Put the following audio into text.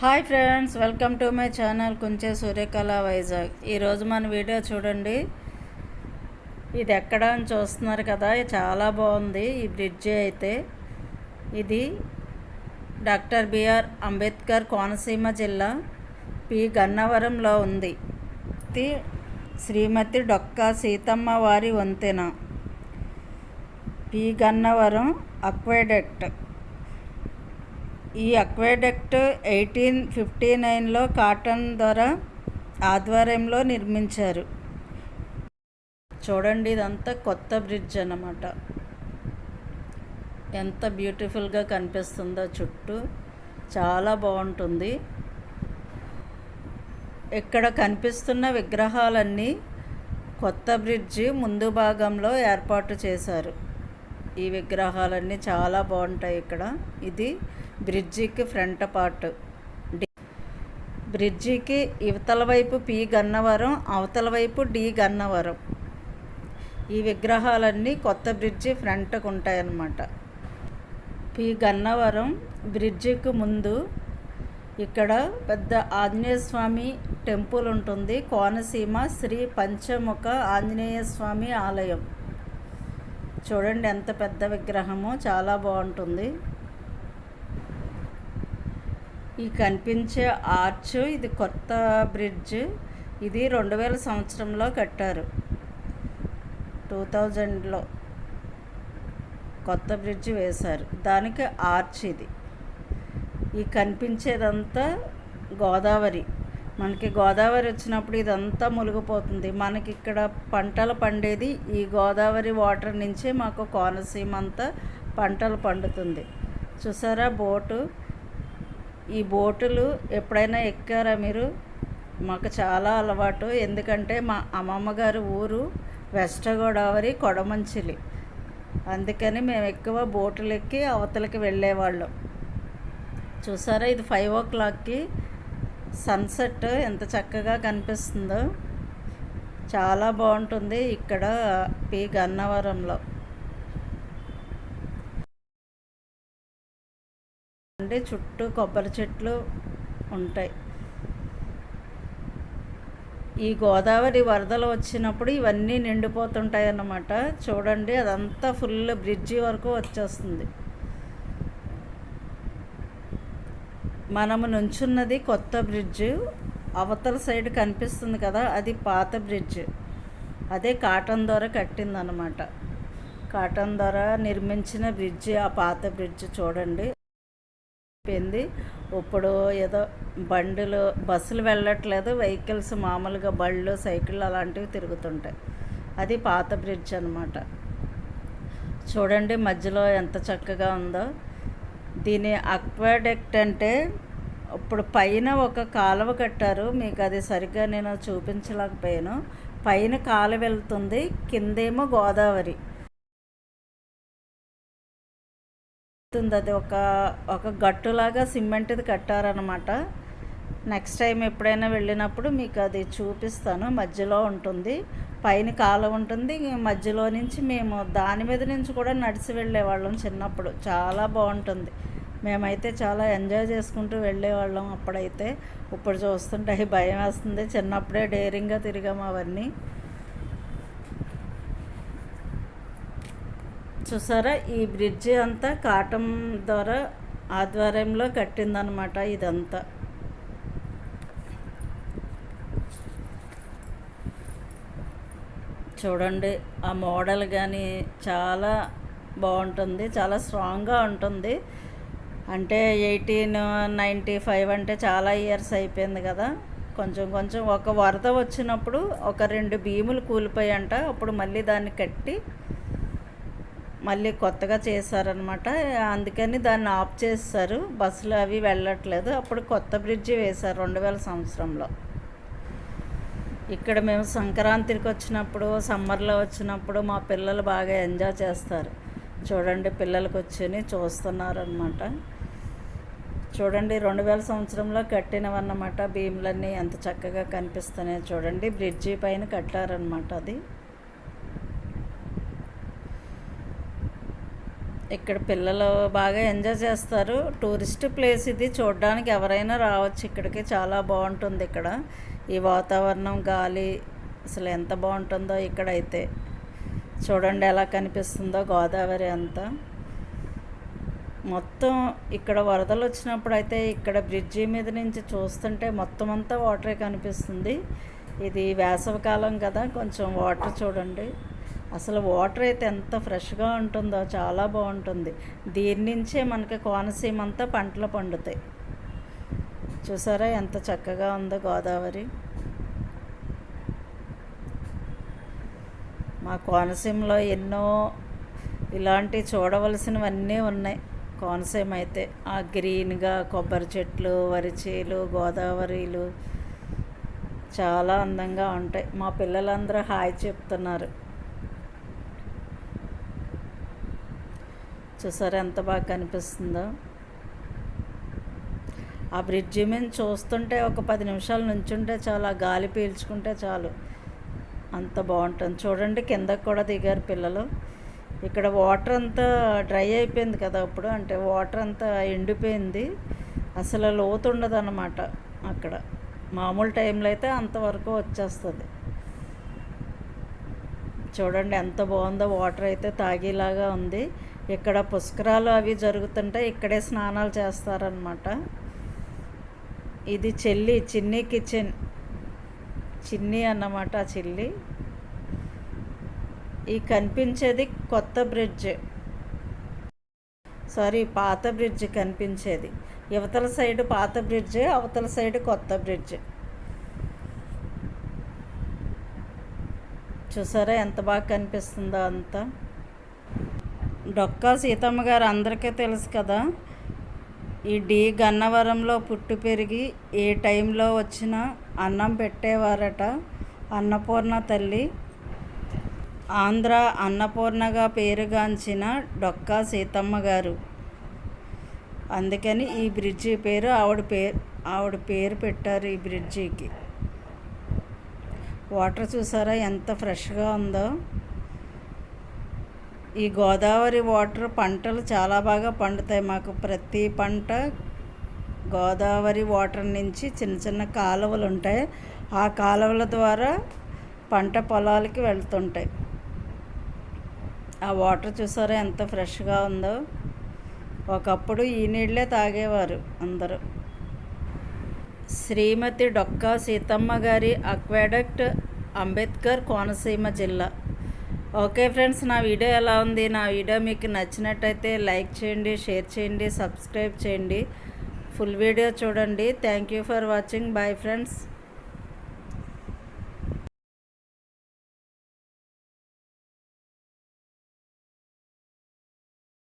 Hi friends, welcome to my channel Kunche Suryakala Vizag. ఈరోజు మన video చూడండి. ఇది ఎక్కడ అని చూస్తున్నారు కదా, చాలా బాగుంది ఈ బ్రిడ్జి అయితే. ఇది డాక్టర్ బిఆర్ అంబేద్కర్ కోనసీమ జిల్లా పి గన్నవరంలో ఉంది. ఇది శ్రీమతి డొక్కా సీతమ్మ వారి వంతెన, పి గన్నవరం అక్వాడక్ట్. ఈ అక్వాడక్ట్ 1859లో కాటన్ ద్వారా ఆధ్వర్యంలో నిర్మించారు. చూడండి, ఇదంతా కొత్త బ్రిడ్జ్ అన్నమాట. ఎంత బ్యూటిఫుల్గా కనిపిస్తుందో చుట్టూ, చాలా బాగుంటుంది. ఇక్కడ కనిపిస్తున్న విగ్రహాలన్నీ కొత్త బ్రిడ్జి ముందు భాగంలో ఏర్పాటు చేశారు. ఈ విగ్రహాలన్నీ చాలా బాగుంటాయి ఇక్కడ. ఇది బ్రిడ్జికి ఫ్రంట్ పార్ట్. బ్రిడ్జికి ఇవతల వైపు పి గన్నవరం, అవతల వైపు డి గన్నవరం. ఈ విగ్రహాలన్నీ కొత్త బ్రిడ్జి ఫ్రంట్కు ఉంటాయన్నమాట. పి గన్నవరం బ్రిడ్జికి ముందు ఇక్కడ పెద్ద ఆంజనేయ స్వామి టెంపుల్ ఉంటుంది. కోనసీమ శ్రీ పంచముఖ ఆంజనేయ స్వామి ఆలయం. చూడండి ఎంత పెద్ద విగ్రహమో, చాలా బాగుంటుంది. ఈ కనిపించే ఆర్చ్, ఇది కొత్త బ్రిడ్జ్. ఇది 2000 సంవత్సరంలో కట్టారు. 2000లో కొత్త బ్రిడ్జ్ వేశారు. దానికి ఆర్చ్ ఇది. ఈ కనిపించేదంతా గోదావరి. మనకి గోదావరి వచ్చినప్పుడు ఇదంతా మునిగిపోతుంది. మనకి ఇక్కడ పంటలు పండేది ఈ గోదావరి వాటర్ నుంచే. మాకు కోనసీమ అంతా పంటలు పండుతుంది. చూసారా బోటు? ఈ బోటులు ఎప్పుడైనా ఎక్కారా మీరు? మాకు చాలా అలవాటు. ఎందుకంటే మా అమ్మమ్మ గారి ఊరు వెస్ట్ గోదావరి కొడమంచిలి. అందుకని మేము ఎక్కువ బోటులు ఎక్కి అవతలకి వెళ్ళేవాళ్ళం. చూసారా, ఇది 5 o'clockకి సన్సెట్ ఎంత చక్కగా కనిపిస్తుందో. చాలా బాగుంటుంది ఇక్కడ పి గన్నవరంలో. అంటే చుట్టూ కొబ్బరి చెట్లు ఉంటాయి. ఈ గోదావరి వరదలు వచ్చినప్పుడు ఇవన్నీ నిండిపోతుంటాయి అన్నమాట. చూడండి, అదంతా ఫుల్ బ్రిడ్జి వరకు వచ్చేస్తుంది. మనము నుంచున్నది కొత్త బ్రిడ్జ్. అవతల సైడ్ కనిపిస్తుంది కదా, అది పాత బ్రిడ్జ్. అదే కాటన్ ద్వారా కట్టిందనమాట. కాటన్ ద్వారా నిర్మించిన బ్రిడ్జి ఆ పాత బ్రిడ్జ్. చూడండి, అయిపోయింది. ఇప్పుడు ఏదో బండులు, బస్సులు వెళ్ళట్లేదు, వెహికల్స్ మామూలుగా బళ్ళు, సైకిళ్ళు అలాంటివి తిరుగుతుంటాయి. అది పాత బ్రిడ్జ్ అనమాట. చూడండి మధ్యలో ఎంత చక్కగా ఉందో. దీని అక్వాడక్ట్ అంటే ఇప్పుడు పైన ఒక కాలువ కట్టారు. మీకు అది సరిగ్గా నేను చూపించలేకపోయాను. పైన కాలువ వెళ్తుంది, కిందేమో గోదావరి. అది ఒక గట్టులాగా సిమెంట్ది కట్టారనమాట. నెక్స్ట్ టైం ఎప్పుడైనా వెళ్ళినప్పుడు మీకు అది చూపిస్తాను. మధ్యలో ఉంటుంది, పైన కాలువ ఉంటుంది. మధ్యలో నుంచి మేము దాని మీద నుంచి కూడా నడిచి వెళ్ళేవాళ్ళం చిన్నప్పుడు. చాలా బాగుంటుంది. మేమైతే చాలా ఎంజాయ్ చేసుకుంటూ వెళ్ళేవాళ్ళం అప్పుడైతే. ఇప్పుడు చూస్తుంటే భయం వేస్తుంది. చిన్నప్పుడే డేరింగ్గా తిరిగాము అవన్నీ. చూసారా, ఈ బ్రిడ్జి అంతా కాటన్ ద్వారా ఆధ్వర్యంలో కట్టిందనమాట. ఇదంతా చూడండి, ఆ మోడల్ కానీ చాలా బాగుంటుంది. చాలా స్ట్రాంగ్గా ఉంటుంది. అంటే 1895 అంటే చాలా ఇయర్స్ అయిపోయింది కదా. కొంచెం కొంచెం ఒక వరద వచ్చినప్పుడు ఒక 2 భీములు కూలిపోయాయంట. అప్పుడు మళ్ళీ దాన్ని కట్టి మళ్ళీ కొత్తగా చేశారనమాట. అందుకని దాన్ని ఆఫ్ చేస్తారు, బస్సులు అవి వెళ్ళట్లేదు. అప్పుడు కొత్త బ్రిడ్జి వేశారు 2000 సంవత్సరంలో. ఇక్కడ మేము సంక్రాంతికి వచ్చినప్పుడు, సమ్మర్లో వచ్చినప్పుడు మా పిల్లలు బాగా ఎంజాయ్ చేస్తారు. చూడండి, పిల్లలకు వచ్చి చూస్తున్నారనమాట. చూడండి, 2000 సంవత్సరంలో కట్టినవన్నమాట. భీములన్నీ ఎంత చక్కగా కనిపిస్తున్నాయి. చూడండి, బ్రిడ్జి పైన కట్టారనమాట. అది ఇక్కడ పిల్లలు బాగా ఎంజాయ్ చేస్తారు. టూరిస్ట్ ప్లేస్ ఇది, చూడడానికి ఎవరైనా రావచ్చు ఇక్కడికి. చాలా బాగుంటుంది ఇక్కడ. ఈ వాతావరణం, గాలి అసలు ఎంత బాగుంటుందో ఇక్కడైతే. చూడండి ఎలా కనిపిస్తుందో గోదావరి అంతా. మొత్తం ఇక్కడ వరదలు వచ్చినప్పుడు అయితే ఇక్కడ బ్రిడ్జి మీద నుంచి చూస్తుంటే మొత్తం అంతా వాటరే కనిపిస్తుంది. ఇది వేసవికాలం కదా, కొంచెం వాటర్ చూడండి. అసలు వాటర్ అయితే ఎంత ఫ్రెష్గా ఉంటుందో, చాలా బాగుంటుంది. దీని నుంచే మనకి కోనసీమ అంతా పంటలు పండుతాయి. చూసారా ఎంత చక్కగా ఉందో గోదావరి. మా కోనసీమలో ఎన్నో ఇలాంటి చూడవలసినవన్నీ ఉన్నాయి. కోనసీమ అయితే ఆ గ్రీన్గా కొబ్బరి చెట్లు, వరిచేలు, గోదావరిలు చాలా అందంగా ఉంటాయి. మా పిల్లలందరూ హాయ్ చెప్తున్నారు. చూసారా ఎంత బాగా కనిపిస్తుందో. ఆ బ్రిడ్జి మీద చూస్తుంటే ఒక 10 నిమిషాలు నుంచుంటే చాలు, ఆ గాలి పీల్చుకుంటే చాలు, అంత బాగుంటుంది. చూడండి కిందకు కూడా దిగారు పిల్లలు. ఇక్కడ వాటర్ అంతా డ్రై అయిపోయింది కదా, ఇప్పుడు అంటే వాటర్ అంతా ఎండిపోయింది. అసలు లోతు ఉండదు అన్నమాట అక్కడ. మామూలు టైంలో అయితే అంతవరకు వచ్చేస్తుంది. చూడండి ఎంత బాగుందో, వాటర్ అయితే తాగేలాగా ఉంది. ఇక్కడ పుష్కరాలు అవి జరుగుతుంటాయి, ఇక్కడే స్నానాలు చేస్తారనమాట. ఇది చిన్ని కిచెన్, చిన్ని అన్నమాట చెల్లి. ఈ కనిపించేది కొత్త బ్రిడ్జ్, పాత బ్రిడ్జ్ కనిపించేది. యువతల సైడ్ పాత బ్రిడ్జ్, అవతల సైడ్ కొత్త బ్రిడ్జ్. చూసారా ఎంత బాగా కనిపిస్తుందో అంతా. డొక్కా సీతమ్మ గారు అందరికీ తెలుసు కదా. ఈ గన్నవరంలో పుట్టి పెరిగి ఏ టైంలో వచ్చినా అన్నం పెట్టేవారట అన్నపూర్ణ తల్లి. ఆంధ్ర అన్నపూర్ణగా పేరుగాంచిన డొక్కా సీతమ్మ గారు. అందుకని ఈ బ్రిడ్జి పేరు ఆవిడ పేరు పెట్టారు ఈ బ్రిడ్జికి. వాటర్ చూసారా ఎంత ఫ్రెష్గా ఉందో. ఈ గోదావరి వాటర్ పంటలు చాలా బాగా పండుతాయి మాకు. ప్రతి పంట గోదావరి వాటర్ నుంచి చిన్న చిన్న కాలువలు ఉంటాయి, ఆ కాలువల ద్వారా పంట పొలాలకి వెళ్తుంటాయి. ఆ వాటర్ చూసారా ఎంత ఫ్రెష్గా ఉందో. ఒకప్పుడు ఈ నీళ్ళే తాగేవారు అందరూ. శ్రీమతి డొక్కా సీతమ్మ గారి అక్వాడక్ట్, అంబేద్కర్, కోనసీమ జిల్లా. ఓకే ఫ్రెండ్స్, నా వీడియో ఎలా ఉంది? నా వీడియో మీకు నచ్చినట్టయితే లైక్ చేయండి, షేర్ చేయండి, సబ్స్క్రైబ్ చేయండి. ఫుల్ వీడియో చూడండి. Thank you for watching. Bye friends.